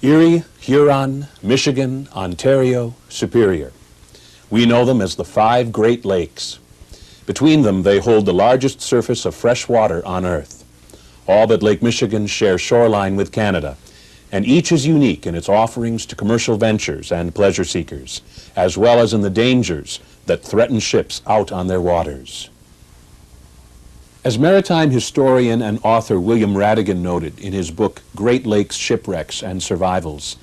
Erie, Huron, Michigan, Ontario, Superior. We know them as the 5 Great Lakes. Between them, they hold the largest surface of fresh water on Earth. All but Lake Michigan share shoreline with Canada, and each is unique in its offerings to commercial ventures and pleasure seekers, as well as in the dangers that threaten ships out on their waters. As maritime historian and author William Radigan noted in his book Great Lakes Shipwrecks and Survivals,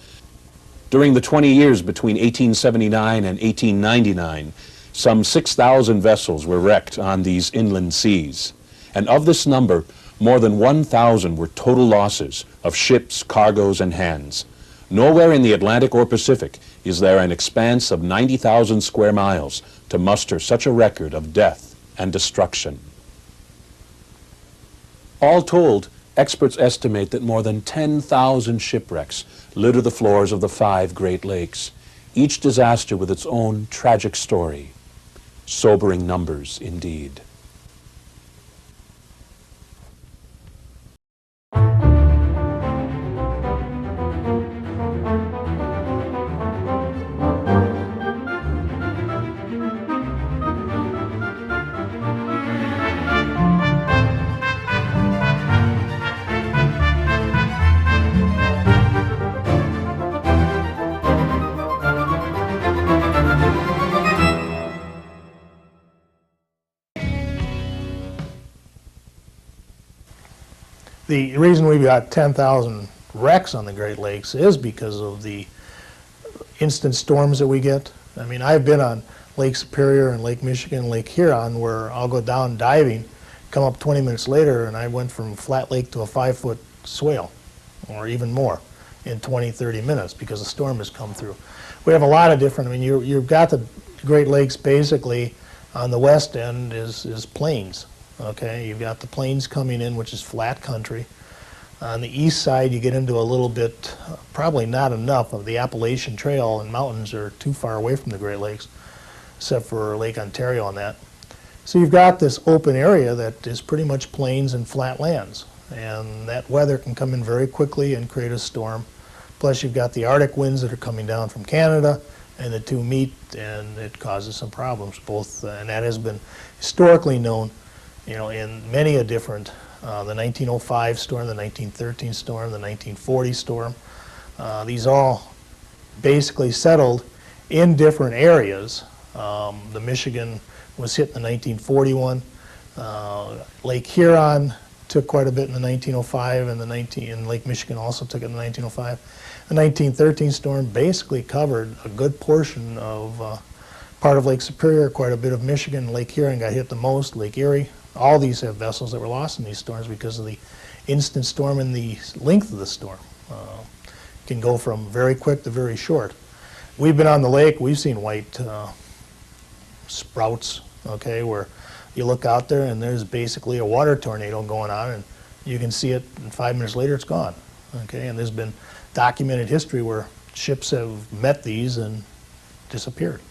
during the 20 years between 1879 and 1899, some 6,000 vessels were wrecked on these inland seas, and of this number, more than 1,000 were total losses of ships, cargoes, and hands. Nowhere in the Atlantic or Pacific is there an expanse of 90,000 square miles to muster such a record of death and destruction. All told, experts estimate that more than 10,000 shipwrecks litter the floors of the 5 Great Lakes, each disaster with its own tragic story. Sobering numbers indeed. The reason we've got 10,000 wrecks on the Great Lakes is because of the instant storms that we get. I mean, I've been on Lake Superior and Lake Michigan, Lake Huron, where I'll go down diving, come up 20 minutes later, and I went from flat lake to a 5-foot swale, or even more, in 20, 30 minutes because the storm has come through. We have a lot of different, I mean, you've got the Great Lakes basically on the west end is plains. Okay, you've got the plains coming in, which is flat country. On the east side, you get into a little bit, probably not enough of the Appalachian Trail, and mountains are too far away from the Great Lakes, except for Lake Ontario on that. So you've got this open area that is pretty much plains and flat lands, and that weather can come in very quickly and create a storm. Plus you've got the Arctic winds that are coming down from Canada, and the two meet, and it causes some problems, both, and that has been historically known, you know, in many a different, the 1905 storm, the 1913 storm, the 1940 storm. These all basically settled in different areas. The Michigan was hit in the 1941. Lake Huron took quite a bit in the 1905, and Lake Michigan also took it in the 1905. The 1913 storm basically covered a good portion of part of Lake Superior, quite a bit of Michigan. Lake Huron got hit the most, Lake Erie. All these have vessels that were lost in these storms because of the instant storm and the length of the storm. Can go from very quick to very short. We've been on the lake, we've seen white sprouts, okay, where you look out there and there's basically a water tornado going on, and you can see it, and 5 minutes later it's gone, okay? And there's been documented history where ships have met these and disappeared.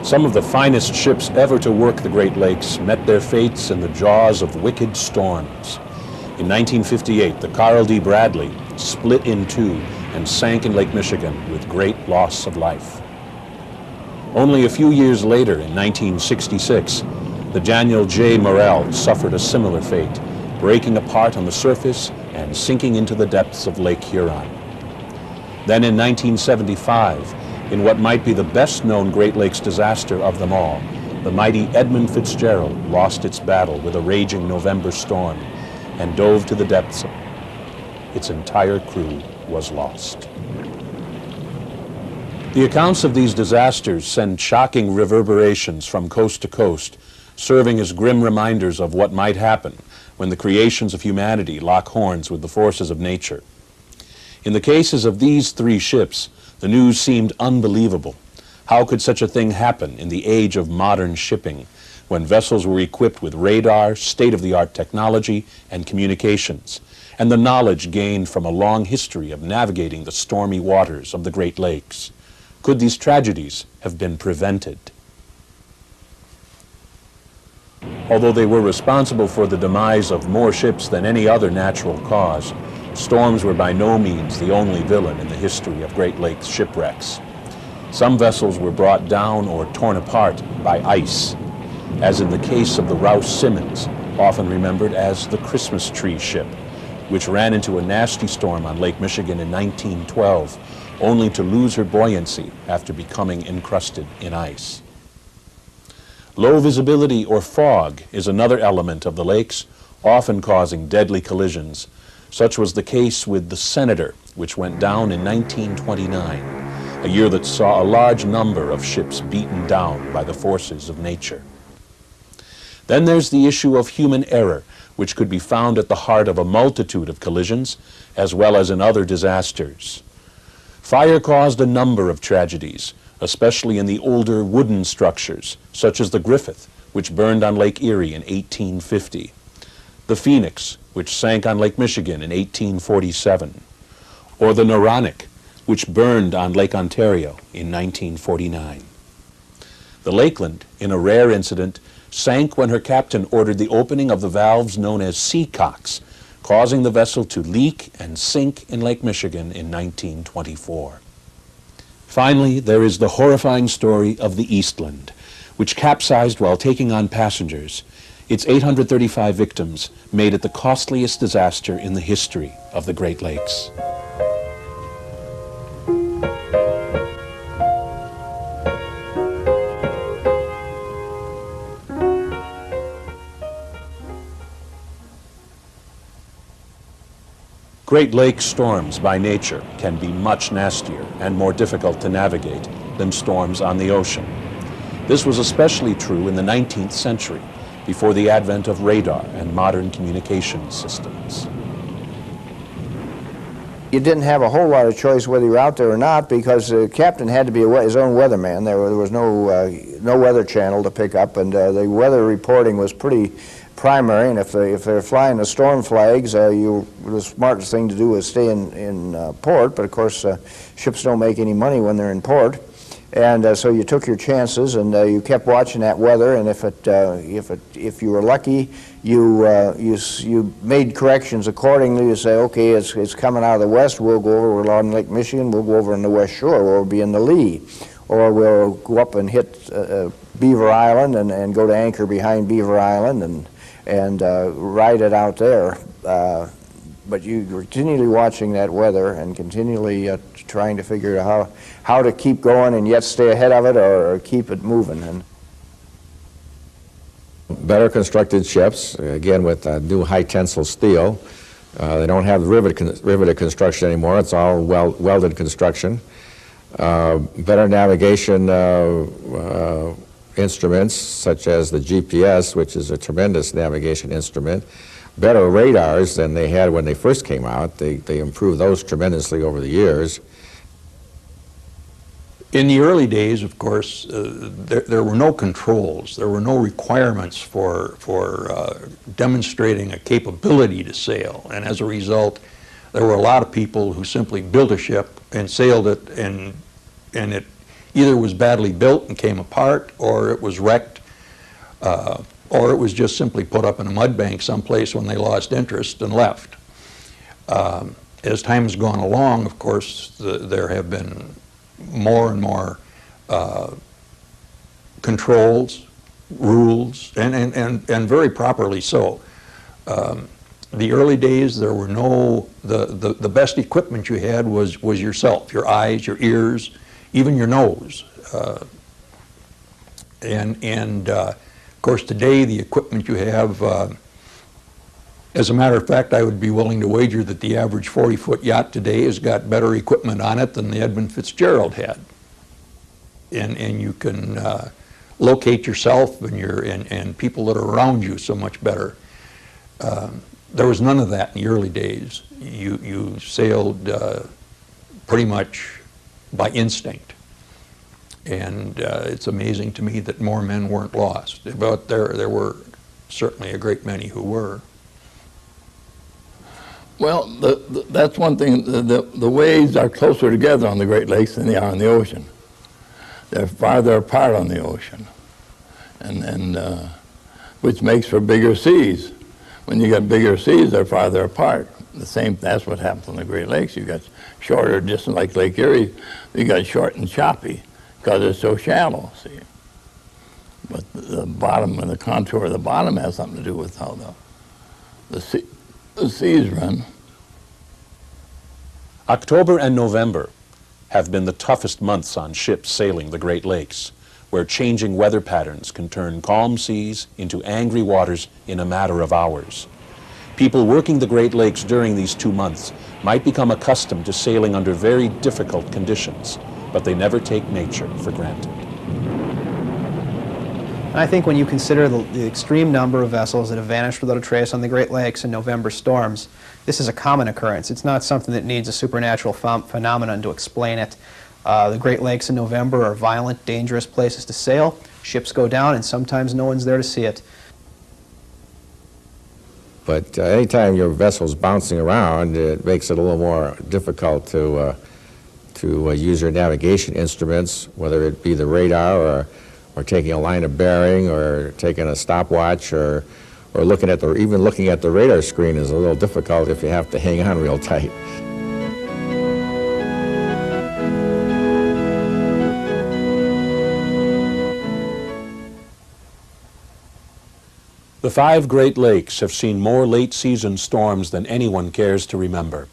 Some of the finest ships ever to work the Great Lakes met their fates in the jaws of wicked storms. In 1958, the Carl D. Bradley split in two and sank in Lake Michigan with great loss of life. Only a few years later, in 1966, the Daniel J. Morrell suffered a similar fate, breaking apart on the surface and sinking into the depths of Lake Huron. Then in 1975, in what might be the best-known Great Lakes disaster of them all, the mighty Edmund Fitzgerald lost its battle with a raging November storm and dove to the depths. Its entire crew was lost. The accounts of these disasters send shocking reverberations from coast to coast, serving as grim reminders of what might happen when the creations of humanity lock horns with the forces of nature. In the cases of these 3 ships, the news seemed unbelievable. How could such a thing happen in the age of modern shipping, when vessels were equipped with radar, state-of-the-art technology, and communications, and the knowledge gained from a long history of navigating the stormy waters of the Great Lakes? Could these tragedies have been prevented? Although they were responsible for the demise of more ships than any other natural cause, Storms were by no means the only villain in the history of Great Lakes shipwrecks. Some vessels were brought down or torn apart by ice, as in the case of the Rouse Simmons, often remembered as the Christmas tree ship, which ran into a nasty storm on Lake Michigan in 1912, only to lose her buoyancy after becoming encrusted in ice. Low visibility or fog is another element of the lakes, often causing deadly collisions. Such was the case with the Senator, which went down in 1929, a year that saw a large number of ships beaten down by the forces of nature. Then there's the issue of human error, which could be found at the heart of a multitude of collisions, as well as in other disasters. Fire caused a number of tragedies, especially in the older wooden structures, such as the Griffith, which burned on Lake Erie in 1850, the Phoenix, which sank on Lake Michigan in 1847, or the Noronic, which burned on Lake Ontario in 1949. The Lakeland, in a rare incident, sank when her captain ordered the opening of the valves known as sea cocks, causing the vessel to leak and sink in Lake Michigan in 1924. Finally, there is the horrifying story of the Eastland, which capsized while taking on passengers. Its 835 victims made it the costliest disaster in the history of the Great Lakes. Great Lakes storms by nature can be much nastier and more difficult to navigate than storms on the ocean. This was especially true in the 19th century, before the advent of radar and modern communication systems. You didn't have a whole lot of choice whether you were out there or not, because the captain had to be his own weatherman. There was no weather channel to pick up, and the weather reporting was pretty primary. And if they're flying the storm flags, the smartest thing to do is stay in port. But of course, ships don't make any money when they're in port. And so you took your chances, and you kept watching that weather. And if you were lucky, you made corrections accordingly. You say, okay, it's coming out of the west. We'll go over. We're on Lake Michigan. We'll go over on the west shore. We'll be in the lee, or we'll go up and hit Beaver Island and go to anchor behind Beaver Island and ride it out there. But you were continually watching that weather and continually trying to figure out how to keep going and yet stay ahead of it or keep it moving. And better constructed ships, again with new high tensile steel. They don't have riveted construction anymore. It's all welded construction. Better navigation instruments such as the GPS, which is a tremendous navigation instrument. Better radars than they had when they first came out. They improved those tremendously over the years. In the early days, of course, there were no controls. There were no requirements for demonstrating a capability to sail. And as a result, there were a lot of people who simply built a ship and sailed it, and it either was badly built and came apart, or it was wrecked, or it was just simply put up in a mud bank someplace when they lost interest and left. As time has gone along, of course, there have been more and more controls, rules, and very properly so. The early days, there were the best equipment you had was yourself, your eyes, your ears, even your nose. Of course, today the equipment you have, as a matter of fact, I would be willing to wager that the average 40-foot yacht today has got better equipment on it than the Edmund Fitzgerald had. And you can locate yourself and people that are around you so much better. There was none of that in the early days. You sailed pretty much by instinct. And it's amazing to me that more men weren't lost. But there were certainly a great many who were. Well, that's one thing. The waves are closer together on the Great Lakes than they are on the ocean. They're farther apart on the ocean, and which makes for bigger seas. When you get bigger seas, they're farther apart. That's what happens on the Great Lakes. You got shorter distance, like Lake Erie, you got short and choppy because it's so shallow, see. But the bottom and the contour of the bottom has something to do with how the seas run. October and November have been the toughest months on ships sailing the Great Lakes, where changing weather patterns can turn calm seas into angry waters in a matter of hours. People working the Great Lakes during these 2 months might become accustomed to sailing under very difficult conditions, but they never take nature for granted. I think when you consider the extreme number of vessels that have vanished without a trace on the Great Lakes in November storms, this is a common occurrence. It's not something that needs a supernatural phenomenon to explain it. The Great Lakes in November are violent, dangerous places to sail. Ships go down and sometimes no one's there to see it. But anytime your vessel's bouncing around, it makes it a little more difficult to use your navigation instruments, whether it be the radar or taking a line of bearing or taking a stopwatch or looking at even looking at the radar screen is a little difficult if you have to hang on real tight. The 5 Great Lakes have seen more late-season storms than anyone cares to remember.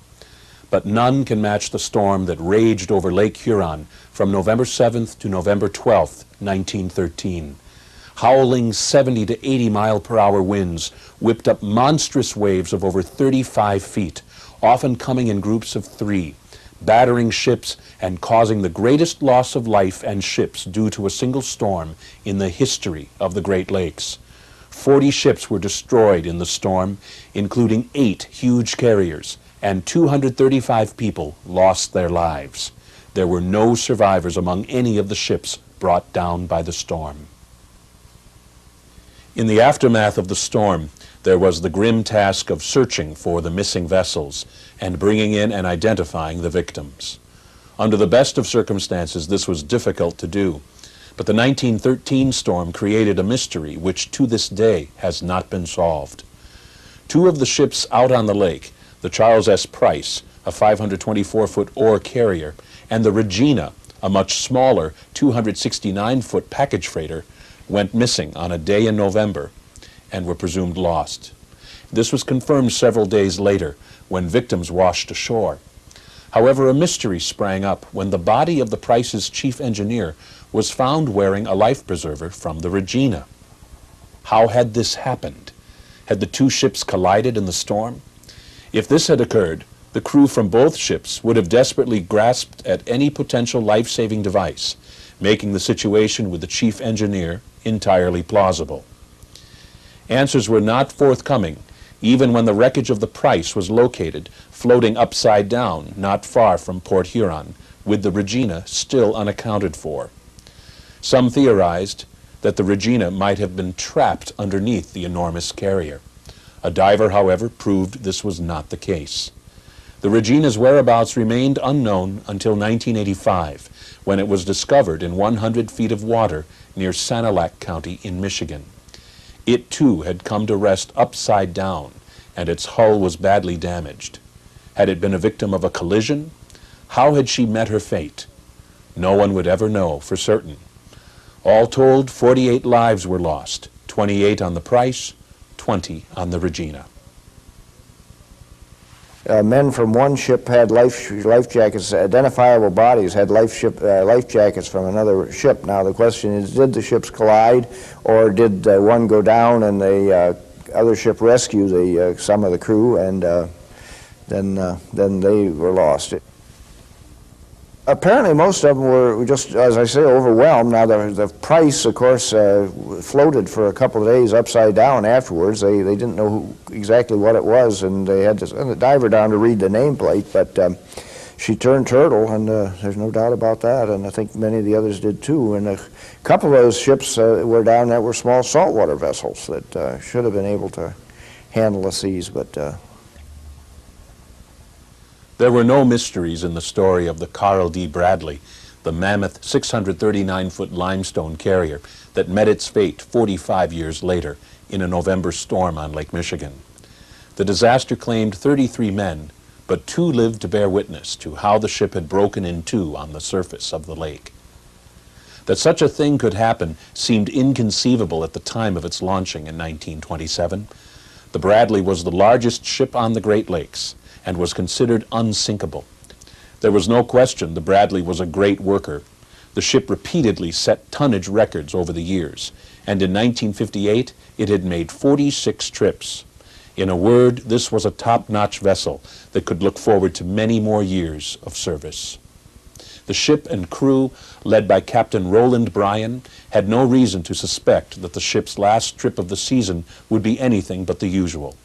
But none can match the storm that raged over Lake Huron from November 7th to November 12th, 1913. Howling 70 to 80 mile-per-hour winds whipped up monstrous waves of over 35 feet, often coming in groups of 3, battering ships and causing the greatest loss of life and ships due to a single storm in the history of the Great Lakes. 40 ships were destroyed in the storm, including 8 huge carriers, and 235 people lost their lives. There were no survivors among any of the ships brought down by the storm. In the aftermath of the storm, there was the grim task of searching for the missing vessels and bringing in and identifying the victims. Under the best of circumstances, this was difficult to do. But the 1913 storm created a mystery which to this day has not been solved. 2 of the ships out on the lake, the Charles S. Price, a 524-foot ore carrier, and the Regina, a much smaller 269-foot package freighter, went missing on a day in November and were presumed lost. This was confirmed several days later when victims washed ashore. However, a mystery sprang up when the body of the Price's chief engineer was found wearing a life preserver from the Regina. How had this happened? Had the 2 ships collided in the storm? If this had occurred, the crew from both ships would have desperately grasped at any potential life-saving device, making the situation with the chief engineer entirely plausible. Answers were not forthcoming, even when the wreckage of the Price was located, floating upside down, not far from Port Huron, with the Regina still unaccounted for. Some theorized that the Regina might have been trapped underneath the enormous carrier. A diver, however, proved this was not the case. The Regina's whereabouts remained unknown until 1985, when it was discovered in 100 feet of water near Sanilac County in Michigan. It too had come to rest upside down, and its hull was badly damaged. Had it been a victim of a collision? How had she met her fate? No one would ever know for certain. All told, 48 lives were lost, 28 on the Price, 20 on the Regina. Men from one ship had life jackets, identifiable bodies had life jackets from another ship. Now the question is, did the ships collide, or did one go down and the other ship rescue some of the crew, and then they were lost? Apparently most of them were just, as I say, overwhelmed. Now the Price, of course, floated for a couple of days upside down afterwards. They didn't know exactly what it was, and they had to send the diver down to read the nameplate, but she turned turtle, and there's no doubt about that, and I think many of the others did too. And a couple of those ships were down that were small saltwater vessels that should have been able to handle the seas, but There were no mysteries in the story of the Carl D. Bradley, the mammoth 639-foot limestone carrier that met its fate 45 years later in a November storm on Lake Michigan. The disaster claimed 33 men, but 2 lived to bear witness to how the ship had broken in two on the surface of the lake. That such a thing could happen seemed inconceivable at the time of its launching in 1927. The Bradley was the largest ship on the Great Lakes and was considered unsinkable. There was no question the Bradley was a great worker. The ship repeatedly set tonnage records over the years, and in 1958 it had made 46 trips. In a word, this was a top-notch vessel that could look forward to many more years of service. The ship and crew, led by Captain Roland Bryan, had no reason to suspect that the ship's last trip of the season would be anything but the usual.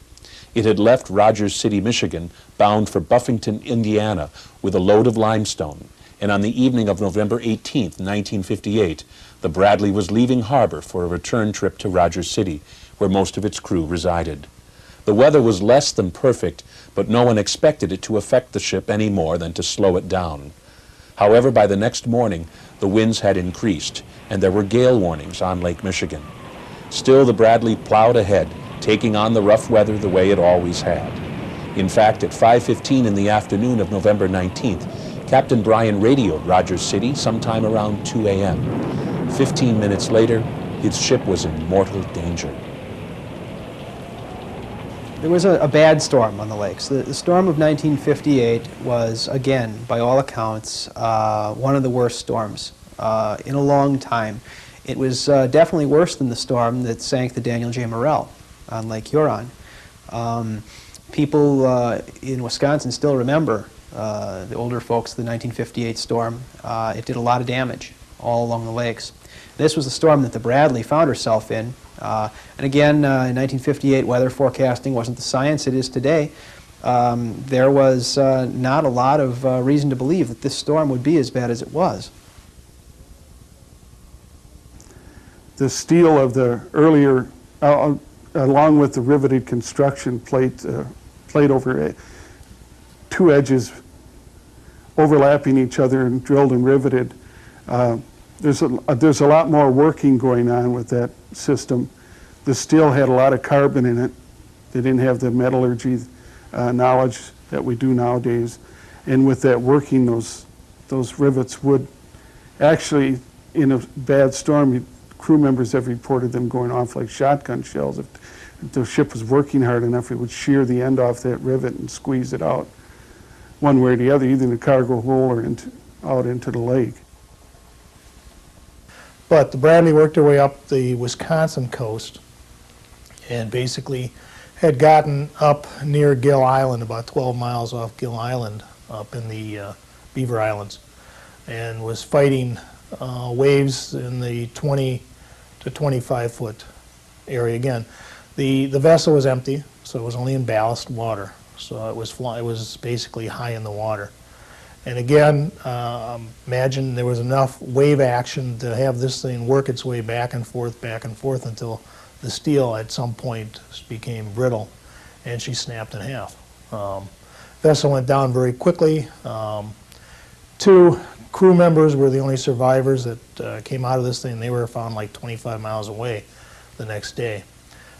It had left Rogers City, Michigan, bound for Buffington, Indiana, with a load of limestone, and on the evening of November 18, 1958, the Bradley was leaving harbor for a return trip to Rogers City, where most of its crew resided. The weather was less than perfect, but no one expected it to affect the ship any more than to slow it down. However, by the next morning, the winds had increased, and there were gale warnings on Lake Michigan. Still, the Bradley plowed ahead, taking on the rough weather the way it always had. In fact, at 5:15 in the afternoon of November 19th, Captain Bryan radioed Rogers City sometime around 2 a.m. 15 minutes later, his ship was in mortal danger. There was a bad storm on the lakes. The storm of 1958 was, again, by all accounts, one of the worst storms in a long time. It was definitely worse than the storm that sank the Daniel J. Morrell on Lake Huron. People in Wisconsin still remember the older folks, the 1958 storm. It did a lot of damage all along the lakes. This was the storm that the Bradley found herself in. And again, in 1958, weather forecasting wasn't the science it is today. There was not a lot of reason to believe that this storm would be as bad as it was. The steel of the earlier, along with the riveted construction plate over 2 edges overlapping each other and drilled and riveted. There's a lot more working going on with that system. The steel had a lot of carbon in it. They didn't have the metallurgy knowledge that we do nowadays. And with that working, those rivets would actually, in a bad storm, crew members have reported them going off like shotgun shells. If the ship was working hard enough, it would shear the end off that rivet and squeeze it out one way or the other, either in the cargo hole or out into the lake. But the Bradley worked their way up the Wisconsin coast and basically had gotten up near Gill Island, about 12 miles off Gill Island, up in the Beaver Islands, and was fighting waves in the 20 to 25 foot area. Again, the vessel was empty, so it was only in ballast water, so it was basically high in the water. And again, imagine there was enough wave action to have this thing work its way back and forth until the steel at some point became brittle and she snapped in half. Vessel went down very quickly. 2 crew members were the only survivors that came out of this thing. They were found like 25 miles away the next day.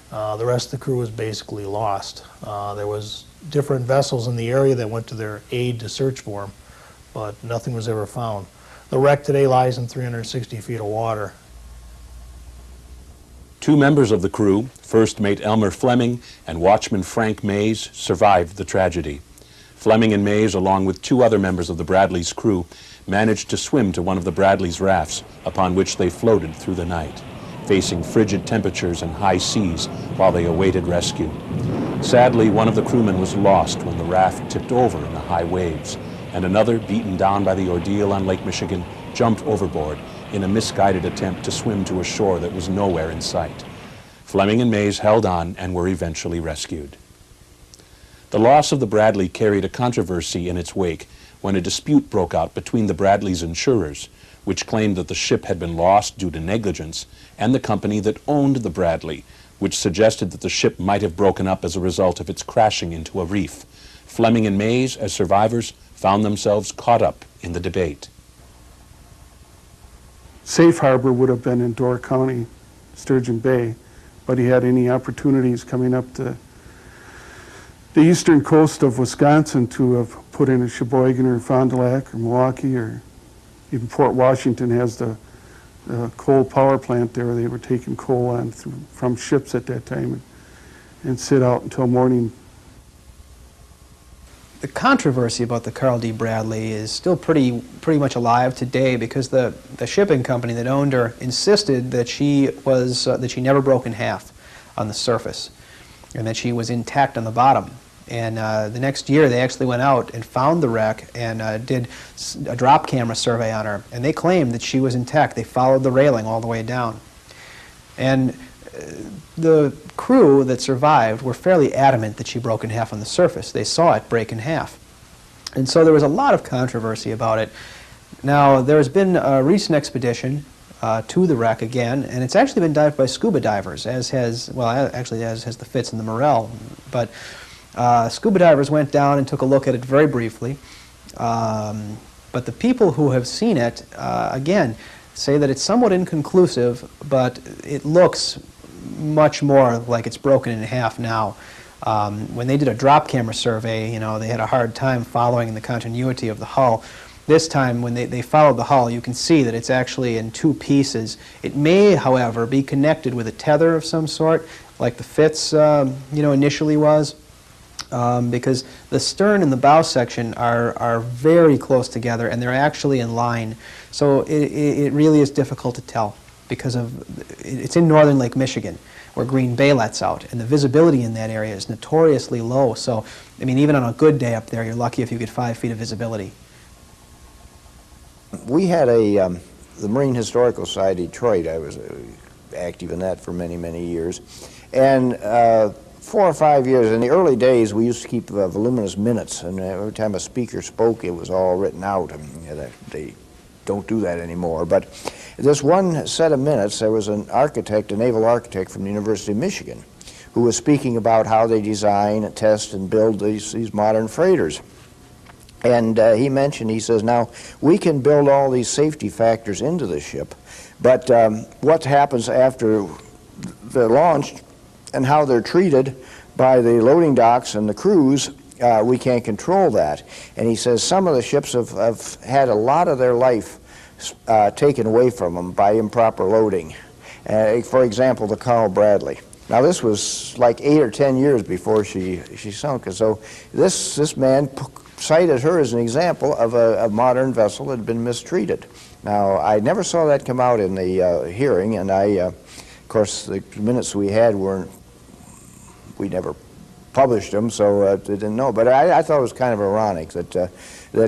The rest of the crew was basically lost. There was different vessels in the area that went to their aid to search for them, but nothing was ever found. The wreck today lies in 360 feet of water. 2 members of the crew, first mate Elmer Fleming and watchman Frank Mays, survived the tragedy. Fleming and Mays, along with 2 other members of the Bradley's crew, managed to swim to one of the Bradley's rafts, upon which they floated through the night, facing frigid temperatures and high seas while they awaited rescue. Sadly, one of the crewmen was lost when the raft tipped over in the high waves, and another, beaten down by the ordeal on Lake Michigan, jumped overboard in a misguided attempt to swim to a shore that was nowhere in sight. Fleming and Mays held on and were eventually rescued. The loss of the Bradley carried a controversy in its wake when a dispute broke out between the Bradley's insurers, which claimed that the ship had been lost due to negligence, and the company that owned the Bradley, which suggested that the ship might have broken up as a result of its crashing into a reef. Fleming and Mays, as survivors, found themselves caught up in the debate. Safe harbor would have been in Door County, Sturgeon Bay, but he had any opportunities coming up to the eastern coast of Wisconsin to have put in a Sheboygan or Fond du Lac or Milwaukee, or even Port Washington has the coal power plant there. They were taking coal on from ships at that time and sit out until morning. The controversy about the Carl D. Bradley is still pretty much alive today, because the shipping company that owned her insisted that she never broke in half on the surface, and that she was intact on the bottom. And the next year they actually went out and found the wreck and did a drop camera survey on her, and they claimed that she was intact. They followed the railing all the way down. And the crew that survived were fairly adamant that she broke in half on the surface. They saw it break in half. And so there was a lot of controversy about it. Now, there has been a recent expedition to the wreck again, and it's actually been dived by scuba divers, as has the Fitz and the Morrell. But scuba divers went down and took a look at it very briefly. But the people who have seen it, again, say that it's somewhat inconclusive, but it looks much more like it's broken in half now. When they did a drop camera survey, they had a hard time following the continuity of the hull. This time, when they followed the hull, you can see that it's actually in two pieces. It may, however, be connected with a tether of some sort, like the Fitz, initially was, because the stern and the bow section are very close together, and they're actually in line. So it really is difficult to tell, because it's in northern Lake Michigan, where Green Bay lets out, and the visibility in that area is notoriously low. So, I mean, even on a good day up there, you're lucky if you get 5 feet of visibility. We had the Marine Historical Society Detroit. I was active in that for many, many years. And 4 or 5 years, in the early days, we used to keep voluminous minutes, and every time a speaker spoke, it was all written out. They don't do that anymore. But this one set of minutes, there was an architect, a naval architect from the University of Michigan, who was speaking about how they design, test, and build these modern freighters. And he mentioned, he says, now, we can build all these safety factors into the ship, but what happens after they're launched and how they're treated by the loading docks and the crews, we can't control that. And he says some of the ships have had a lot of their life taken away from them by improper loading. For example, the Carl Bradley. Now, this was like 8 or 10 years before she sunk. And so this man cited her as an example of a modern vessel that had been mistreated. Now, I never saw that come out in the hearing, and of course, the minutes we had we never published them, so they didn't know. But I thought it was kind of ironic that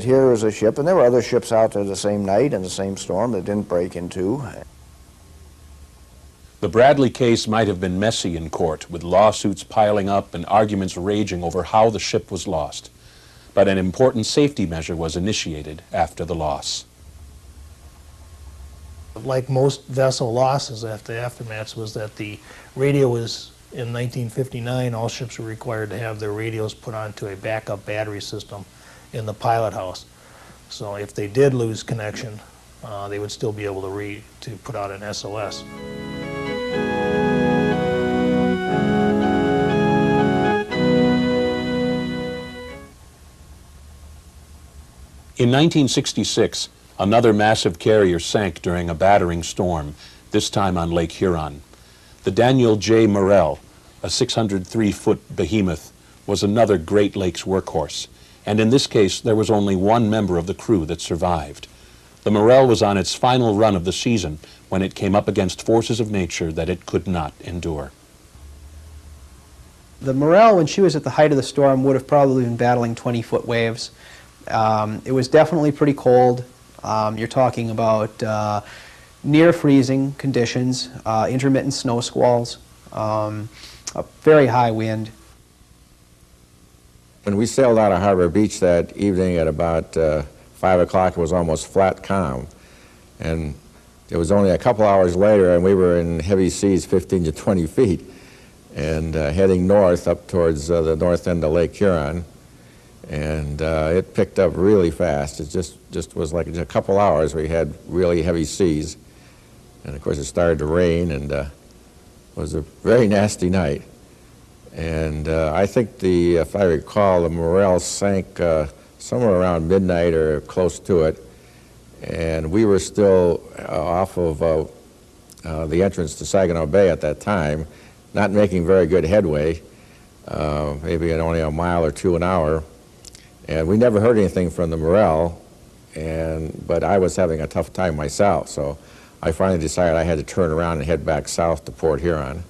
here was a ship, and there were other ships out there the same night in the same storm that didn't break in two. The Bradley case might have been messy in court, with lawsuits piling up and arguments raging over how the ship was lost. But an important safety measure was initiated after the loss. Like most vessel losses after aftermaths, was that the radio was, in 1959, all ships were required to have their radios put onto a backup battery system in the pilot house. So if they did lose connection, they would still be able to put out an SOS. In 1966, another massive carrier sank during a battering storm, this time on Lake Huron. The Daniel J. Morrell, a 603-foot behemoth, was another Great Lakes workhorse, and in this case there was only one member of the crew that survived. The Morrell was on its final run of the season when it came up against forces of nature that it could not endure. The Morrell, when she was at the height of the storm, would have probably been battling 20-foot waves. It was definitely pretty cold. You're talking about near freezing conditions, intermittent snow squalls, a very high wind. When we sailed out of Harbor Beach that evening at about 5 o'clock, it was almost flat calm. And it was only a couple hours later, and we were in heavy seas 15 to 20 feet, and heading north up towards the north end of Lake Huron. And it picked up really fast. It just was like a couple hours we had really heavy seas. And of course it started to rain, and it was a very nasty night. And I think if I recall, the Morrell sank somewhere around midnight or close to it, and we were still off of the entrance to Saginaw Bay at that time, not making very good headway, maybe at only a mile or two an hour. And we never heard anything from the Morrell, but I was having a tough time myself, so I finally decided I had to turn around and head back south to Port Huron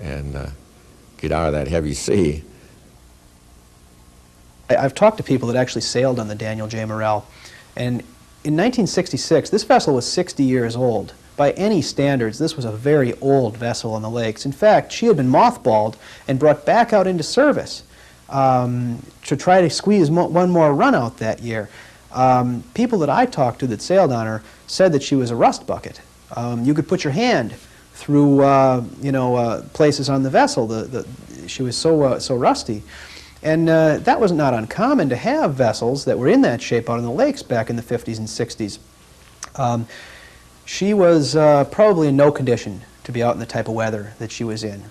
and get out of that heavy sea. I've talked to people that actually sailed on the Daniel J. Morrell, and in 1966, this vessel was 60 years old. By any standards, this was a very old vessel on the lakes. In fact, she had been mothballed and brought back out into service to try to squeeze one more run out that year. People that I talked to that sailed on her said that she was a rust bucket. You could put your hand through, places on the vessel. She was so rusty. And that was not uncommon to have vessels that were in that shape out on the lakes back in the 50s and 60s. She was probably in no condition to be out in the type of weather that she was in.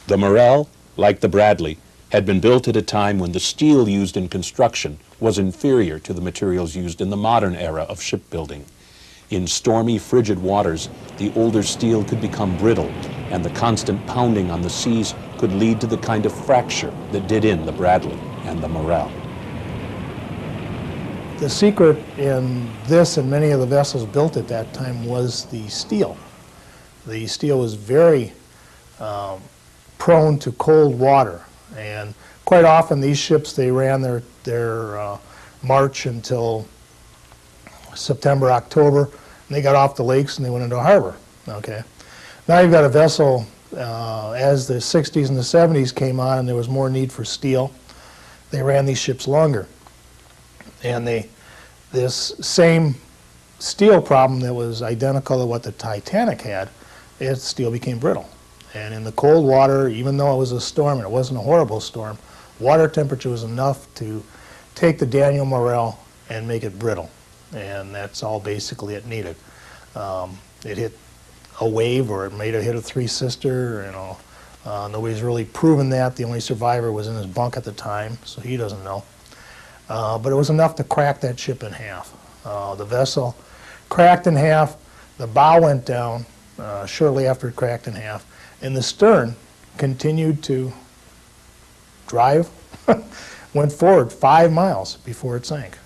The Morrell, like the Bradley, had been built at a time when the steel used in construction was inferior to the materials used in the modern era of shipbuilding. In stormy, frigid waters, the older steel could become brittle, and the constant pounding on the seas could lead to the kind of fracture that did in the Bradley and the Morrell. The secret in this and many of the vessels built at that time was the steel. The steel was very prone to cold water, and quite often these ships, they ran their march until September, October, and they got off the lakes and they went into harbor. Okay. Now you've got a vessel, as the 60s and the 70s came on and there was more need for steel, they ran these ships longer. And this same steel problem that was identical to what the Titanic had, its steel became brittle. And in the cold water, even though it was a storm, and it wasn't a horrible storm, water temperature was enough to take the Daniel Morrell and make it brittle. And that's all basically it needed. It hit a wave, or it may have hit a three-sister, nobody's really proven that. The only survivor was in his bunk at the time, so he doesn't know. But it was enough to crack that ship in half. The vessel cracked in half, the bow went down shortly after it cracked in half, and the stern continued to drive, went forward 5 miles before it sank.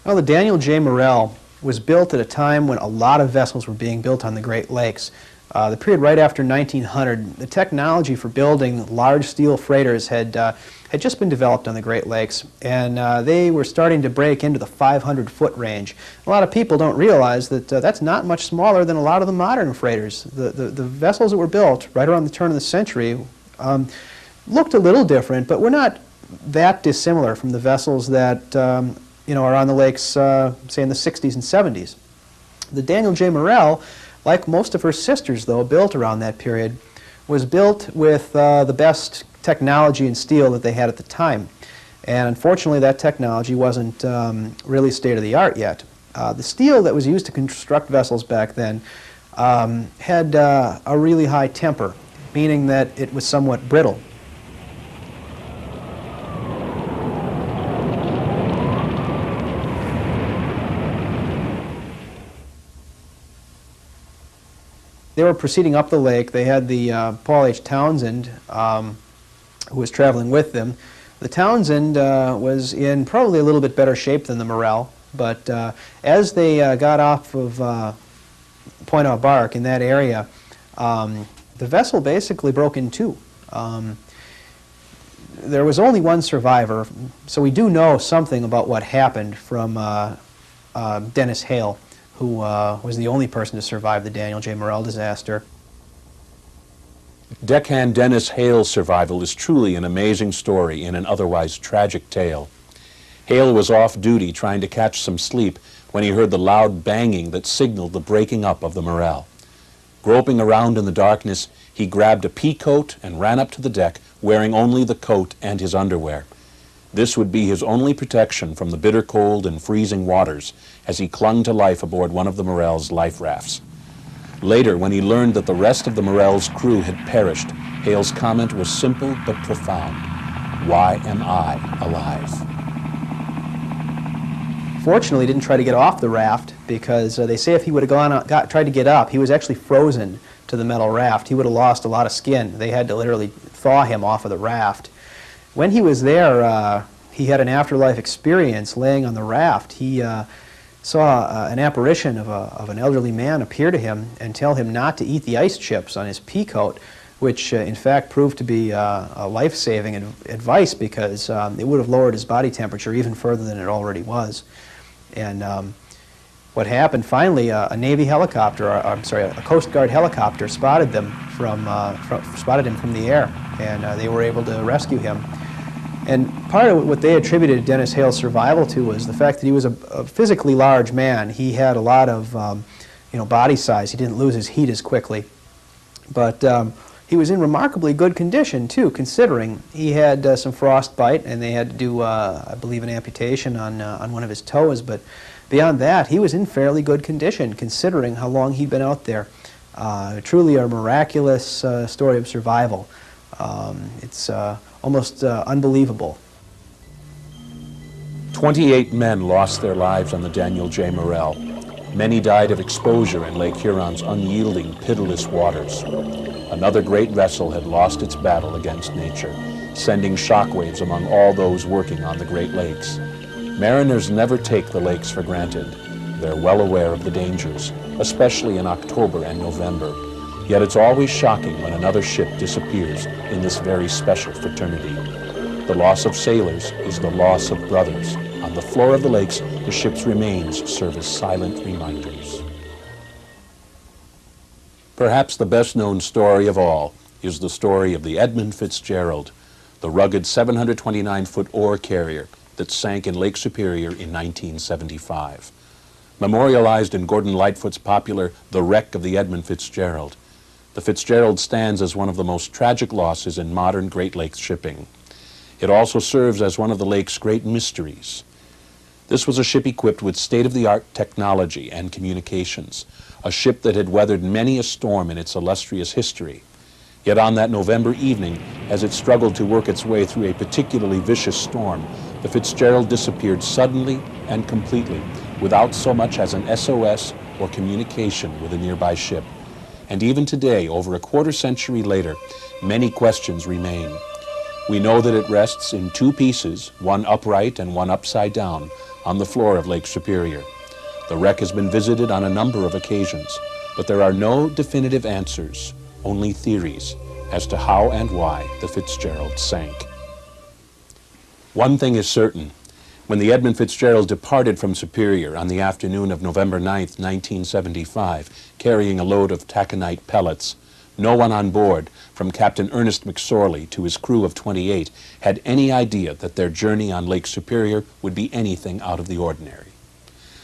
Well, the Daniel J. Morrell was built at a time when a lot of vessels were being built on the Great Lakes. The period right after 1900, the technology for building large steel freighters had just been developed on the Great Lakes, and they were starting to break into the 500-foot range. A lot of people don't realize that that's not much smaller than a lot of the modern freighters. The vessels that were built right around the turn of the century looked a little different, but were not that dissimilar from the vessels that are on the lakes, say in the 60s and 70s. The Daniel J. Morrell, like most of her sisters, though, built around that period, was built with the best technology and steel that they had at the time. And unfortunately, that technology wasn't really state-of-the-art yet. The steel that was used to construct vessels back then had a really high temper, meaning that it was somewhat brittle. They were proceeding up the lake. They had the Paul H. Townsend, who was traveling with them. The Townsend was in probably a little bit better shape than the Morrell, but as they got off of Point au Barque in that area, the vessel basically broke in two. There was only one survivor, so we do know something about what happened from Dennis Hale, who was the only person to survive the Daniel J. Morrell disaster. Deckhand Dennis Hale's survival is truly an amazing story in an otherwise tragic tale. Hale was off duty trying to catch some sleep when he heard the loud banging that signaled the breaking up of the Morrell. Groping around in the darkness, he grabbed a pea coat and ran up to the deck, wearing only the coat and his underwear. This would be his only protection from the bitter cold and freezing waters as he clung to life aboard one of the Morrell's life rafts. Later, when he learned that the rest of the Morrell's crew had perished, Hale's comment was simple but profound. Why am I alive? Fortunately, he didn't try to get off the raft because they say if he would have tried to get up, he was actually frozen to the metal raft. He would have lost a lot of skin. They had to literally thaw him off of the raft. When he was there, he had an afterlife experience laying on the raft. He saw an apparition of an elderly man appear to him and tell him not to eat the ice chips on his pea coat, which in fact proved to be a life-saving advice because it would have lowered his body temperature even further than it already was. And what happened finally, a Navy helicopter, a Coast Guard helicopter spotted them spotted him from the air, and they were able to rescue him. And part of what they attributed Dennis Hale's survival to was the fact that he was a physically large man. He had a lot of body size. He didn't lose his heat as quickly. But he was in remarkably good condition, too, considering he had some frostbite, and they had to do, I believe, an amputation on one of his toes. But beyond that, he was in fairly good condition, considering how long he'd been out there. Truly a miraculous story of survival. It's almost unbelievable. 28 men lost their lives on the Daniel J. Morrell. Many died of exposure in Lake Huron's unyielding, pitiless waters. Another great vessel had lost its battle against nature, sending shockwaves among all those working on the Great Lakes. Mariners never take the lakes for granted. They're well aware of the dangers, especially in October and November. Yet it's always shocking when another ship disappears in this very special fraternity. The loss of sailors is the loss of brothers. On the floor of the lakes, the ship's remains serve as silent reminders. Perhaps the best-known story of all is the story of the Edmund Fitzgerald, the rugged 729-foot ore carrier that sank in Lake Superior in 1975. Memorialized in Gordon Lightfoot's popular The Wreck of the Edmund Fitzgerald, the Fitzgerald stands as one of the most tragic losses in modern Great Lakes shipping. It also serves as one of the lake's great mysteries. This was a ship equipped with state-of-the-art technology and communications, a ship that had weathered many a storm in its illustrious history. Yet on that November evening, as it struggled to work its way through a particularly vicious storm, the Fitzgerald disappeared suddenly and completely, without so much as an SOS or communication with a nearby ship. And even today, over a quarter century later, many questions remain. We know that it rests in two pieces, one upright and one upside down, on the floor of Lake Superior. The wreck has been visited on a number of occasions, but there are no definitive answers, only theories as to how and why the Fitzgerald sank. One thing is certain. When the Edmund Fitzgerald departed from Superior on the afternoon of November 9th, 1975, carrying a load of taconite pellets, no one on board, from Captain Ernest McSorley to his crew of 28, had any idea that their journey on Lake Superior would be anything out of the ordinary.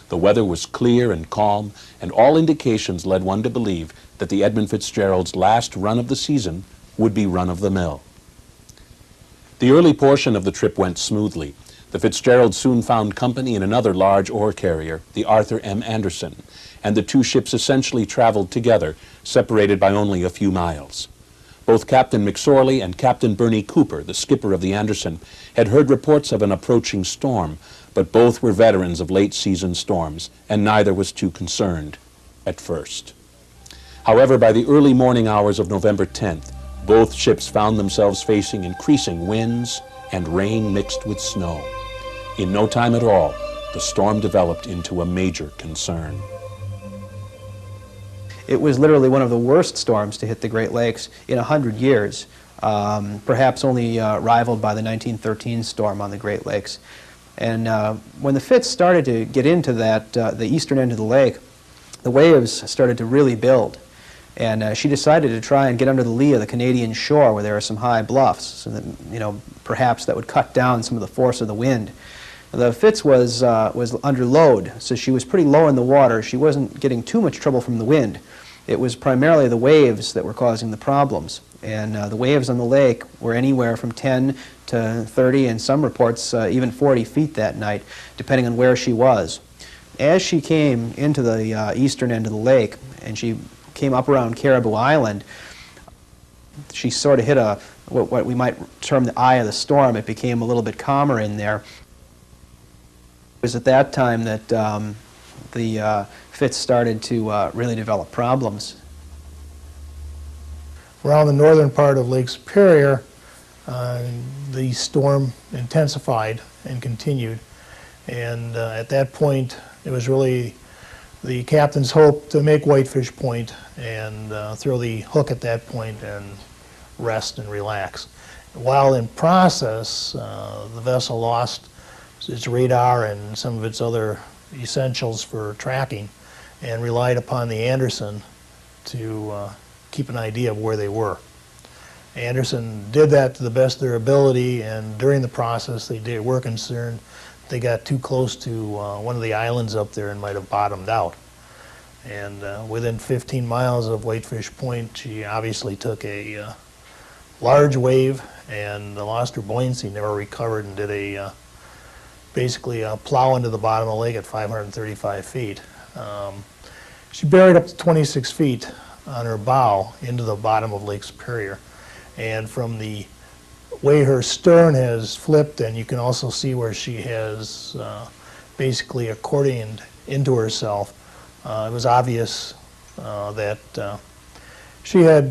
The weather was clear and calm, and all indications led one to believe that the Edmund Fitzgerald's last run of the season would be run-of-the-mill. The early portion of the trip went smoothly. The Fitzgerald soon found company in another large ore carrier, the Arthur M. Anderson, and the two ships essentially traveled together, separated by only a few miles. Both Captain McSorley and Captain Bernie Cooper, the skipper of the Anderson, had heard reports of an approaching storm, but both were veterans of late-season storms, and neither was too concerned at first. However, by the early morning hours of November 10th, both ships found themselves facing increasing winds and rain mixed with snow. In no time at all, the storm developed into a major concern. It was literally one of the worst storms to hit the Great Lakes in 100 years, perhaps only rivaled by the 1913 storm on the Great Lakes. And when the Fitz started to get into the eastern end of the lake, the waves started to really build. And she decided to try and get under the lee of the Canadian shore where there are some high bluffs, so that, perhaps that would cut down some of the force of the wind. The Fitz was under load, so she was pretty low in the water. She wasn't getting too much trouble from the wind. It was primarily the waves that were causing the problems. And the waves on the lake were anywhere from 10 to 30, and some reports even 40 feet that night, depending on where she was. As she came into the eastern end of the lake, and she came up around Caribou Island, she sort of hit what we might term the eye of the storm. It became a little bit calmer in there. It was at that time that the Fitz started to really develop problems. Around the northern part of Lake Superior, the storm intensified and continued. And at that point, it was really the captain's hope to make Whitefish Point and throw the hook at that point and rest and relax. While in process, the vessel lost its radar and some of its other essentials for tracking and relied upon the Anderson to keep an idea of where they were. Anderson did that to the best of their ability, and during the process they were concerned they got too close to one of the islands up there and might have bottomed out. And within 15 miles of Whitefish Point, she obviously took a large wave and lost her buoyancy, never recovered, and did basically a plow into the bottom of the lake at 535 feet. She buried up to 26 feet on her bow into the bottom of Lake Superior. And from the way her stern has flipped, and you can also see where she has basically accordioned into herself, it was obvious that she had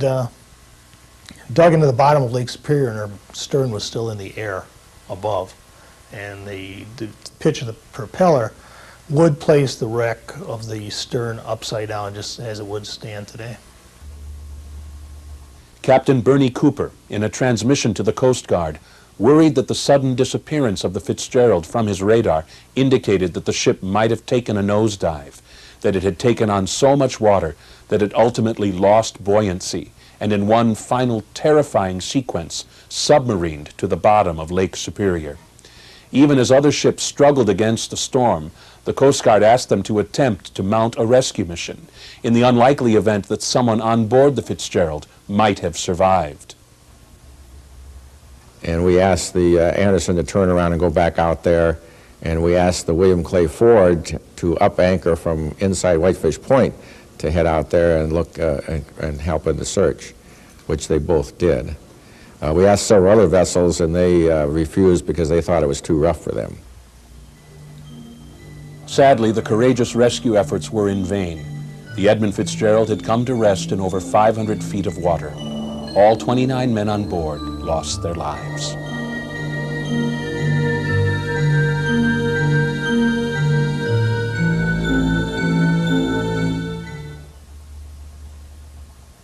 dug into the bottom of Lake Superior and her stern was still in the air above. And the pitch of the propeller would place the wreck of the stern upside down just as it would stand today. Captain Bernie Cooper, in a transmission to the Coast Guard, worried that the sudden disappearance of the Fitzgerald from his radar indicated that the ship might have taken a nosedive, that it had taken on so much water that it ultimately lost buoyancy, and in one final terrifying sequence, submarined to the bottom of Lake Superior. Even as other ships struggled against the storm, the Coast Guard asked them to attempt to mount a rescue mission in the unlikely event that someone on board the Fitzgerald might have survived. And we asked the Anderson to turn around and go back out there, and we asked the William Clay Ford to up anchor from inside Whitefish Point to head out there and look and help in the search, which they both did. We asked several other vessels, and they refused because they thought it was too rough for them. Sadly, the courageous rescue efforts were in vain. The Edmund Fitzgerald had come to rest in over 500 feet of water. All 29 men on board lost their lives.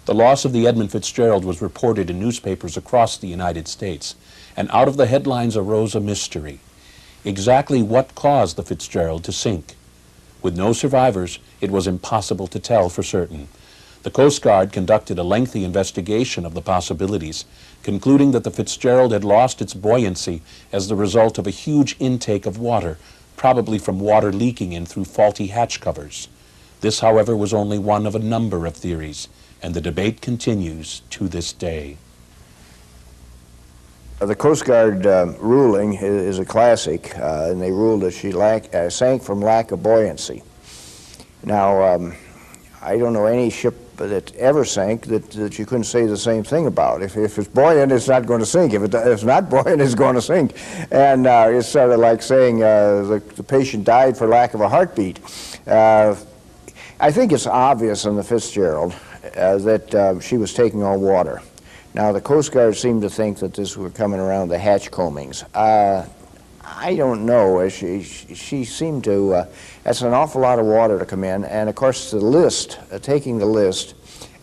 The loss of the Edmund Fitzgerald was reported in newspapers across the United States, and out of the headlines arose a mystery. Exactly what caused the Fitzgerald to sink? With no survivors, it was impossible to tell for certain. The Coast Guard conducted a lengthy investigation of the possibilities, concluding that the Fitzgerald had lost its buoyancy as the result of a huge intake of water, probably from water leaking in through faulty hatch covers. This, however, was only one of a number of theories, and the debate continues to this day. The Coast Guard ruling is a classic, and they ruled that she sank from lack of buoyancy. Now, I don't know any ship that ever sank that you couldn't say the same thing about. If it's buoyant, it's not going to sink. If it's not buoyant, it's going to sink. And it's sort of like saying the patient died for lack of a heartbeat. I think it's obvious in the Fitzgerald that she was taking on water. Now, the Coast Guard seemed to think that this were coming around the hatch combings. I don't know. She seemed to, that's an awful lot of water to come in. And of course, the list, taking the list,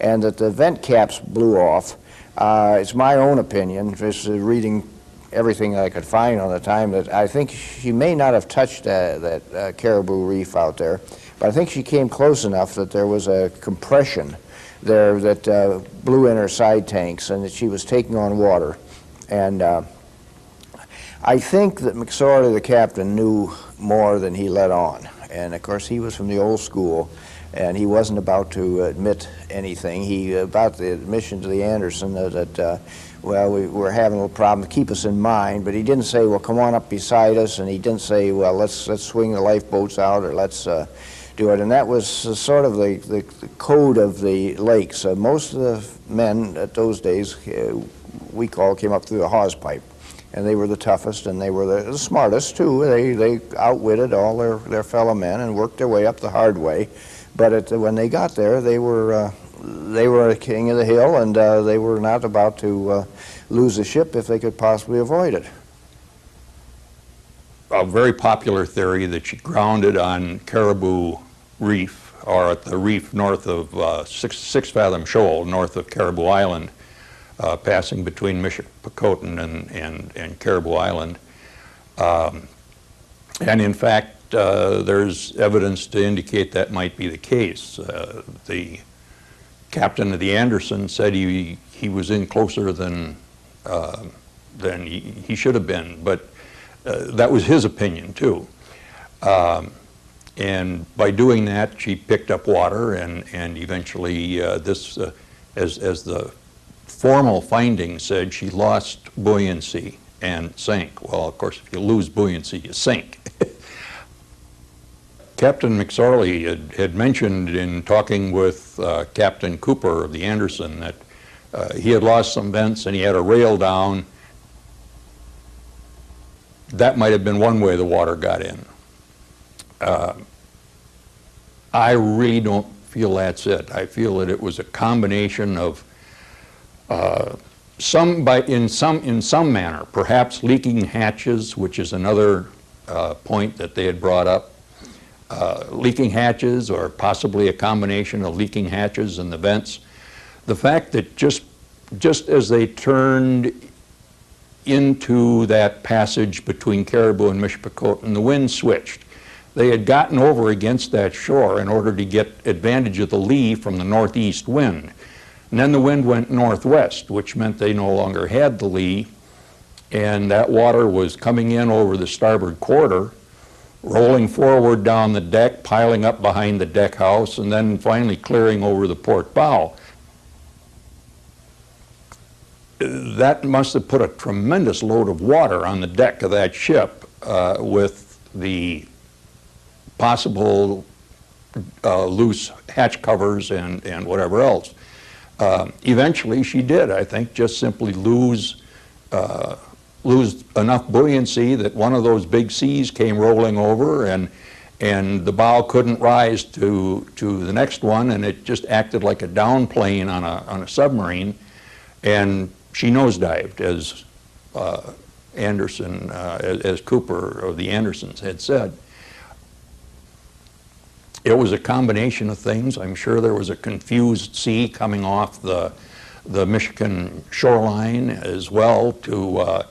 and that the vent caps blew off, it's my own opinion, just reading everything I could find on the time, that I think she may not have touched that Caribou Reef out there, but I think she came close enough that there was a compression there that blew in her side tanks and that she was taking on water. And I think that McSorley, the captain, knew more than he let on. And of course, he was from the old school, and he wasn't about to admit anything. About the admission to the Anderson that well, we're having a little problem, keep us in mind, but he didn't say, well, come on up beside us, and he didn't say, well, let's swing the lifeboats out, or let's do it, and that was sort of the code of the lakes. Most of the men at those days, came up through the hawse pipe, and they were the toughest, and they were the smartest too. They outwitted all their fellow men and worked their way up the hard way. But when they got there, they were king of the hill, and they were not about to lose the ship if they could possibly avoid it. A very popular theory that she grounded on Caribou Reef, or at the reef north of Six Fathom Shoal, north of Caribou Island, passing between Michipicoten and Caribou Island. And in fact, there's evidence to indicate that might be the case. The captain of the Anderson said he was in closer than he should have been, but that was his opinion too. And by doing that, she picked up water, and eventually as the formal findings said, she lost buoyancy and sank. Well, of course, if you lose buoyancy, you sink. Captain McSorley had mentioned in talking with Captain Cooper of the Anderson that he had lost some vents and he had a rail down. That might have been one way the water got in. I really don't feel that's it. I feel that it was a combination of in some manner, perhaps leaking hatches, which is another point that they had brought up. Leaking hatches, or possibly a combination of leaking hatches and the vents. The fact that just as they turned into that passage between Caribou and Michipicoten, the wind switched. They had gotten over against that shore in order to get advantage of the lee from the northeast wind. And then the wind went northwest, which meant they no longer had the lee, and that water was coming in over the starboard quarter, rolling forward down the deck, piling up behind the deck house, and then finally clearing over the port bow. That must have put a tremendous load of water on the deck of that ship, with the possible loose hatch covers and whatever else. Eventually she did, I think, just simply lose enough buoyancy that one of those big seas came rolling over, and the bow couldn't rise to the next one, and it just acted like a down plane on a submarine, and she nosedived, as as Cooper of the Andersons had said. It was a combination of things. I'm sure there was a confused sea coming off the Michigan shoreline as well to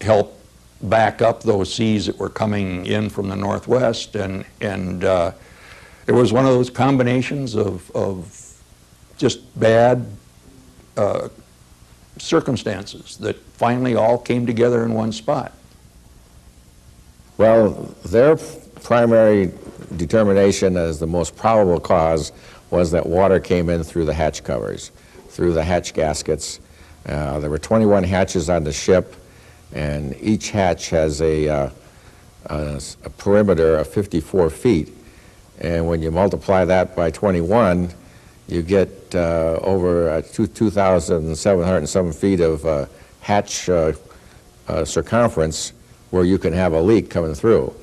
help back up those seas that were coming in from the northwest, and it was one of those combinations of just bad circumstances that finally all came together in one spot. Well, their primary determination as the most probable cause was that water came in through the hatch covers, through the hatch gaskets. There were 21 hatches on the ship, and each hatch has a perimeter of 54 feet. And when you multiply that by 21, you get over 2,707 feet of hatch circumference where you can have a leak coming through.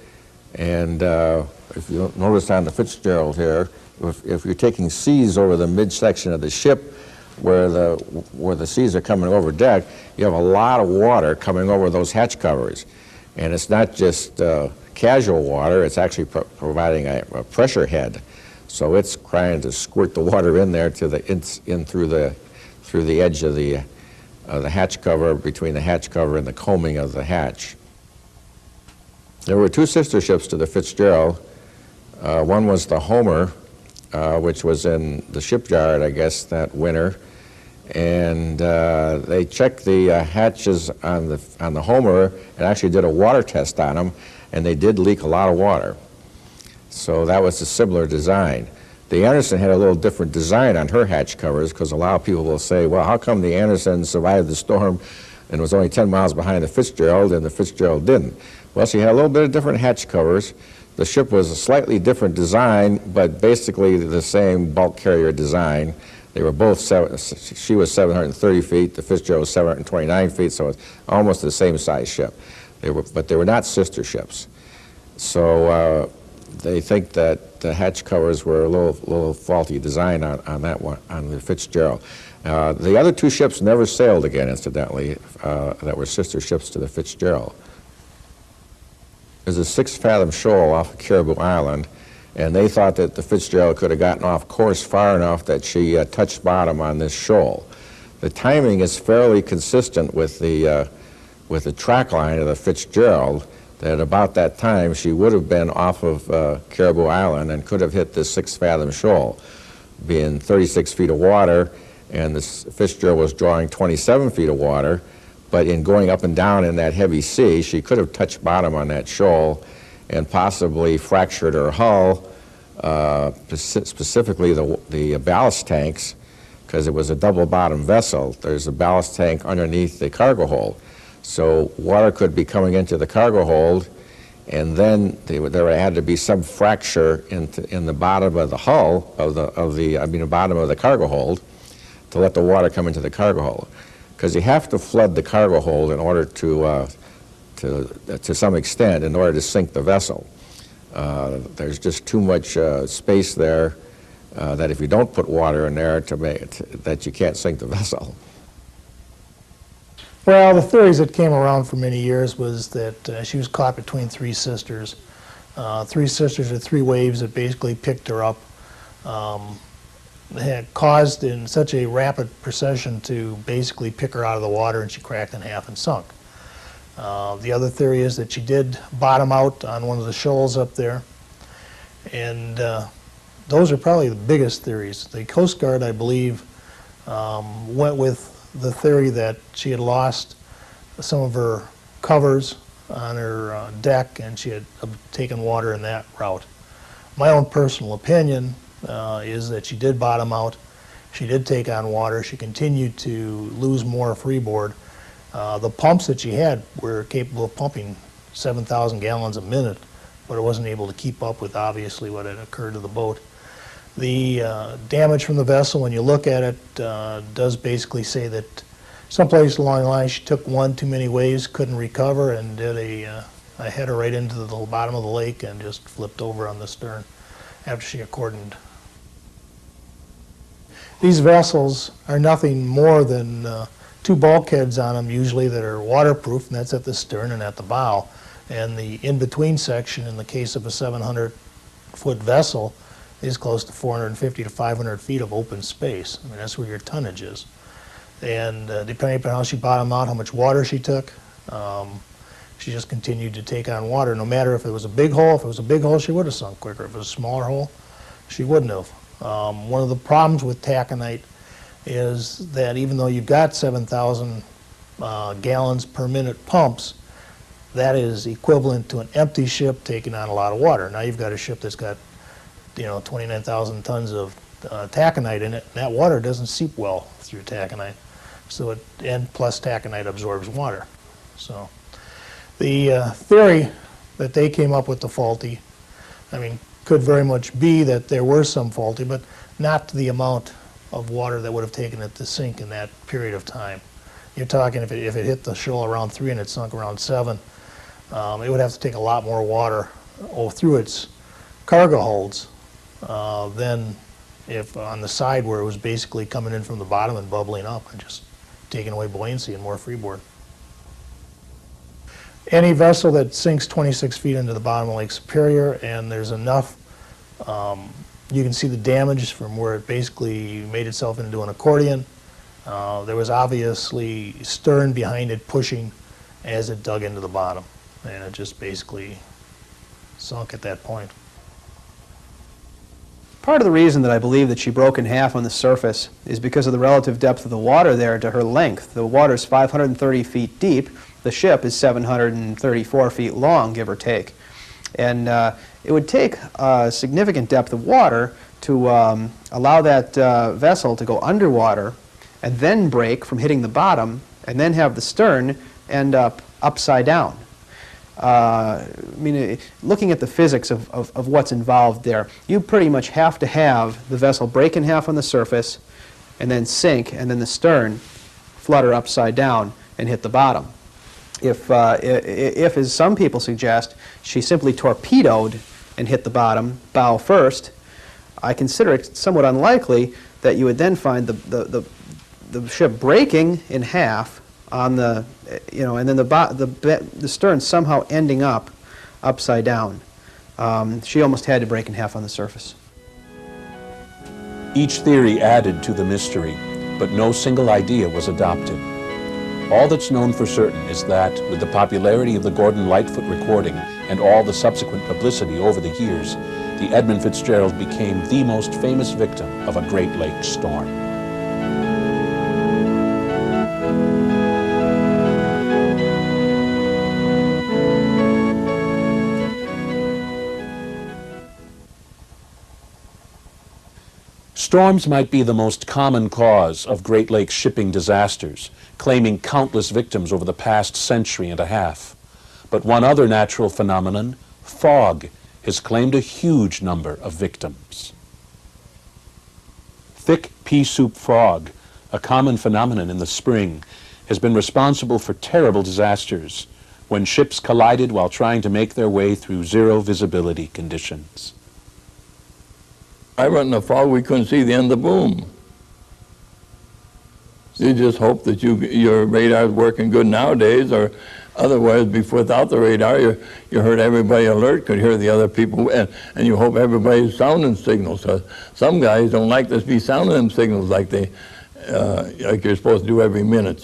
And if you notice on the Fitzgerald here, if you're taking seas over the midsection of the ship where the seas are coming over deck, you have a lot of water coming over those hatch covers. And it's not just casual water, it's actually providing a pressure head. So it's trying to squirt the water in there to through the edge of the hatch cover, between the hatch cover and the combing of the hatch. There were two sister ships to the Fitzgerald. One was the Homer, which was in the shipyard, I guess, that winter. And they checked the hatches on the Homer and actually did a water test on them, and they did leak a lot of water. So that was a similar design. The Anderson had a little different design on her hatch covers, because a lot of people will say, well, how come the Anderson survived the storm and was only 10 miles behind the Fitzgerald and the Fitzgerald didn't? Well, she had a little bit of different hatch covers. The ship was a slightly different design, but basically the same bulk carrier design. They were both, she was 730 feet, the Fitzgerald was 729 feet, so it's almost the same size ship. But they were not sister ships. So they think that the hatch covers were a little faulty design on that one, on the Fitzgerald. The other two ships never sailed again, incidentally, that were sister ships to the Fitzgerald. There's a 6-fathom shoal off of Caribou Island, and they thought that the Fitzgerald could have gotten off course far enough that she touched bottom on this shoal. The timing is fairly consistent with the track line of the Fitzgerald, that about that time she would have been off of Caribou Island and could have hit this 6-fathom shoal, being 36 feet of water, and the Fitzgerald was drawing 27 feet of water. But in going up and down in that heavy sea, she could have touched bottom on that shoal and possibly fractured her hull, specifically the ballast tanks, because it was a double-bottom vessel. There's a ballast tank underneath the cargo hold. So water could be coming into the cargo hold, and then there had to be some fracture in the bottom of the hull, the bottom of the cargo hold, to let the water come into the cargo hold. Because you have to flood the cargo hold in order to some extent, in order to sink the vessel. There's just too much space there that if you don't put water in there that you can't sink the vessel. Well, the theories that came around for many years was that she was caught between three sisters. Three sisters or three waves that basically picked her up. Had caused in such a rapid procession to basically pick her out of the water, and she cracked in half and sunk. The other theory is that she did bottom out on one of the shoals up there, and those are probably the biggest theories. The Coast Guard, I believe, went with the theory that she had lost some of her covers on her deck, and she had taken water in that route. My own personal opinion is that she did bottom out, she did take on water, she continued to lose more freeboard. The pumps that she had were capable of pumping 7,000 gallons a minute, but it wasn't able to keep up with obviously what had occurred to the boat. The damage from the vessel, when you look at it, does basically say that someplace along the line she took one too many waves, couldn't recover, and did a header right into the bottom of the lake and just flipped over on the stern after she accordioned. These vessels are nothing more than two bulkheads on them usually that are waterproof, and that's at the stern and at the bow. And the in-between section, in the case of a 700-foot vessel, is close to 450 to 500 feet of open space. I mean, that's where your tonnage is. And depending upon how she bottomed out, how much water she took, she just continued to take on water. No matter if it was a big hole, she would have sunk quicker. If it was a smaller hole, she wouldn't have. One of the problems with taconite is that even though you've got 7,000 gallons per minute pumps, that is equivalent to an empty ship taking on a lot of water. Now you've got a ship that's got 29,000 tons of taconite in it, and that water doesn't seep well through taconite. So and plus taconite absorbs water. So the theory that they came up with the faulty, could very much be that there were some faulty, but not to the amount of water that would have taken it to sink in that period of time. You're talking if it hit the shoal around 3 and it sunk around 7, it would have to take a lot more water through its cargo holds than if on the side where it was basically coming in from the bottom and bubbling up and just taking away buoyancy and more freeboard. Any vessel that sinks 26 feet into the bottom of Lake Superior and there's enough, you can see the damage from where it basically made itself into an accordion. There was obviously stern behind it pushing as it dug into the bottom, and it just basically sunk at that point. Part of the reason that I believe that she broke in half on the surface is because of the relative depth of the water there to her length. The water is 530 feet deep. The ship is 734 feet long, give or take. And it would take a significant depth of water to allow that vessel to go underwater and then break from hitting the bottom and then have the stern end up upside down. I mean, looking at the physics of what's involved there, you pretty much have to have the vessel break in half on the surface and then sink, and then the stern flutter upside down and hit the bottom. If, as some people suggest, she simply torpedoed and hit the bottom, bow first, I consider it somewhat unlikely that you would then find the ship breaking in half on the, and then the stern somehow ending up upside down. She almost had to break in half on the surface. Each theory added to the mystery, but no single idea was adopted. All that's known for certain is that, with the popularity of the Gordon Lightfoot recording and all the subsequent publicity over the years, the Edmund Fitzgerald became the most famous victim of a Great Lakes storm. Storms might be the most common cause of Great Lakes shipping disasters, claiming countless victims over the past century and a half. But one other natural phenomenon, fog, has claimed a huge number of victims. Thick pea soup fog, a common phenomenon in the spring, has been responsible for terrible disasters when ships collided while trying to make their way through zero visibility conditions. I went in the fog, we couldn't see the end of the boom. You just hope that your radar's working good nowadays, or otherwise, without the radar, you heard everybody alert, could hear the other people, and you hope everybody's sounding signals. Some guys don't like to be sounding them signals like you're supposed to do every minute,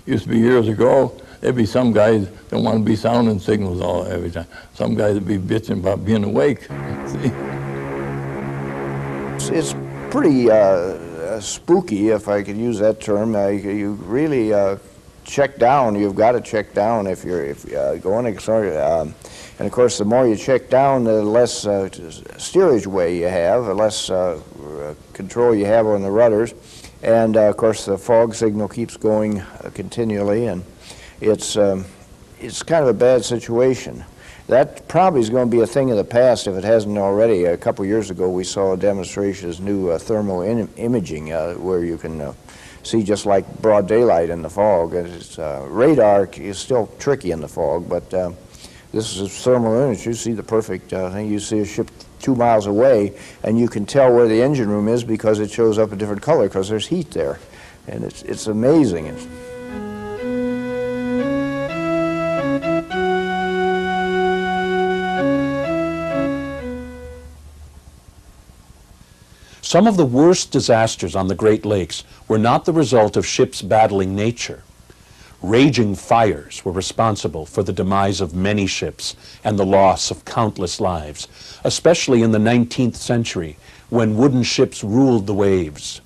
Used to be years ago, there'd be some guys don't want to be sounding signals every time. Some guys would be bitching about being awake. See? It's pretty spooky, if I could use that term. You really check down. You've got to check down if you're going. And of course, the more you check down, the less steerage way you have, the less control you have on the rudders, and of course, the fog signal keeps going continually, and it's kind of a bad situation. That probably is going to be a thing of the past if it hasn't already. A couple years ago, we saw a demonstration of new thermal imaging where you can see just like broad daylight in the fog. Radar is still tricky in the fog, but this is thermal image. You see the perfect thing. You see a ship 2 miles away, and you can tell where the engine room is because it shows up a different color because there's heat there. And it's amazing. Some of the worst disasters on the Great Lakes were not the result of ships battling nature. Raging fires were responsible for the demise of many ships and the loss of countless lives, especially in the 19th century when wooden ships ruled the waves.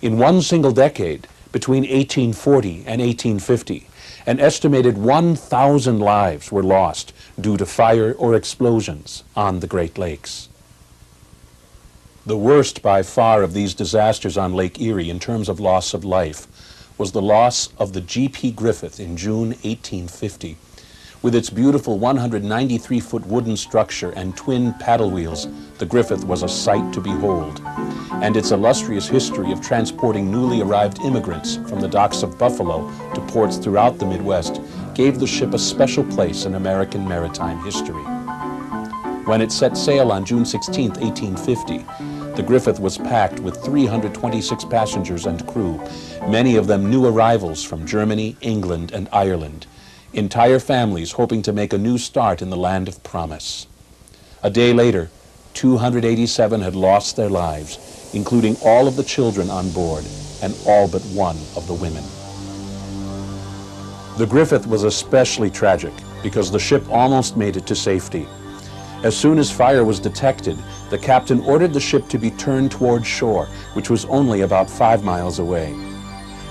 In one single decade, between 1840 and 1850, an estimated 1,000 lives were lost due to fire or explosions on the Great Lakes. The worst by far of these disasters on Lake Erie in terms of loss of life was the loss of the G.P. Griffith in June 1850. With its beautiful 193-foot wooden structure and twin paddle wheels, the Griffith was a sight to behold. And its illustrious history of transporting newly arrived immigrants from the docks of Buffalo to ports throughout the Midwest gave the ship a special place in American maritime history. When it set sail on June 16, 1850, the Griffith was packed with 326 passengers and crew, many of them new arrivals from Germany, England, and Ireland, entire families hoping to make a new start in the land of promise. A day later, 287 had lost their lives, including all of the children on board and all but one of the women. The Griffith was especially tragic because the ship almost made it to safety. As soon as fire was detected, the captain ordered the ship to be turned toward shore, which was only about 5 miles away.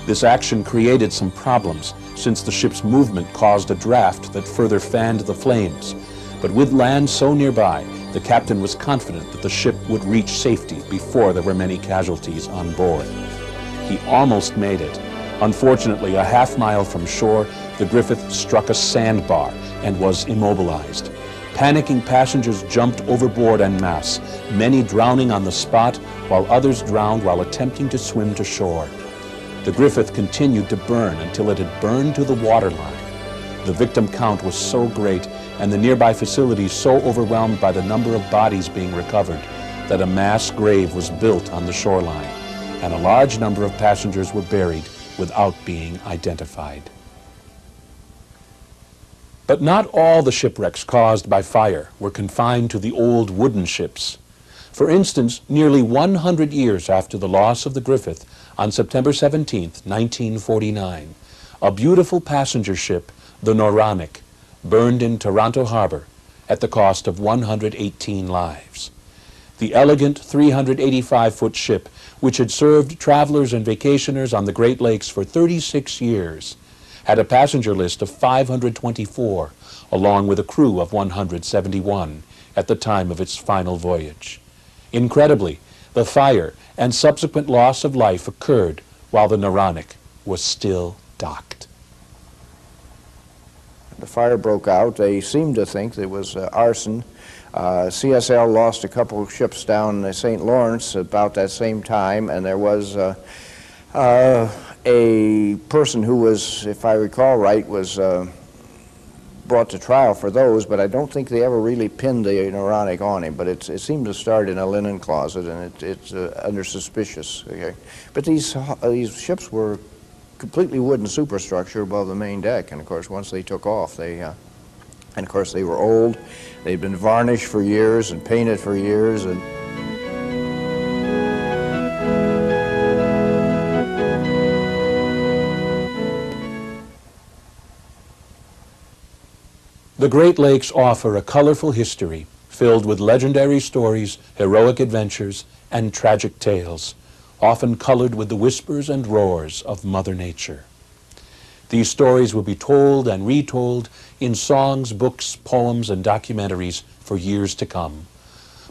This action created some problems, since the ship's movement caused a draft that further fanned the flames. But with land so nearby, the captain was confident that the ship would reach safety before there were many casualties on board. He almost made it. Unfortunately, a half mile from shore, the Griffith struck a sandbar and was immobilized. Panicking passengers jumped overboard en masse, many drowning on the spot, while others drowned while attempting to swim to shore. The Griffith continued to burn until it had burned to the waterline. The victim count was so great and the nearby facilities so overwhelmed by the number of bodies being recovered that a mass grave was built on the shoreline, and a large number of passengers were buried without being identified. But not all the shipwrecks caused by fire were confined to the old wooden ships. For instance, nearly 100 years after the loss of the Griffith, on September 17, 1949, a beautiful passenger ship, the Norronic, burned in Toronto Harbor at the cost of 118 lives. The elegant 385-foot ship, which had served travelers and vacationers on the Great Lakes for 36 years, had a passenger list of 524, along with a crew of 171 at the time of its final voyage. Incredibly, the fire and subsequent loss of life occurred while the Norronic was still docked. The fire broke out. They seemed to think it was arson. CSL lost a couple of ships down the St. Lawrence about that same time, and there was a person who was, if I recall right, was brought to trial for those, but I don't think they ever really pinned the Norronic on him. But it seemed to start in a linen closet, and it's under suspicious. Okay? But these ships were completely wooden superstructure above the main deck, and of course once they took off, they were old. They'd been varnished for years and painted for years, and the Great Lakes offer a colorful history filled with legendary stories, heroic adventures, and tragic tales, often colored with the whispers and roars of Mother Nature. These stories will be told and retold in songs, books, poems, and documentaries for years to come,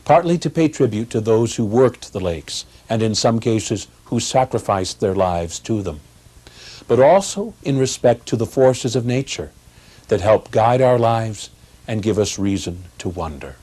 partly to pay tribute to those who worked the lakes, and in some cases who sacrificed their lives to them, but also in respect to the forces of nature that help guide our lives and give us reason to wonder.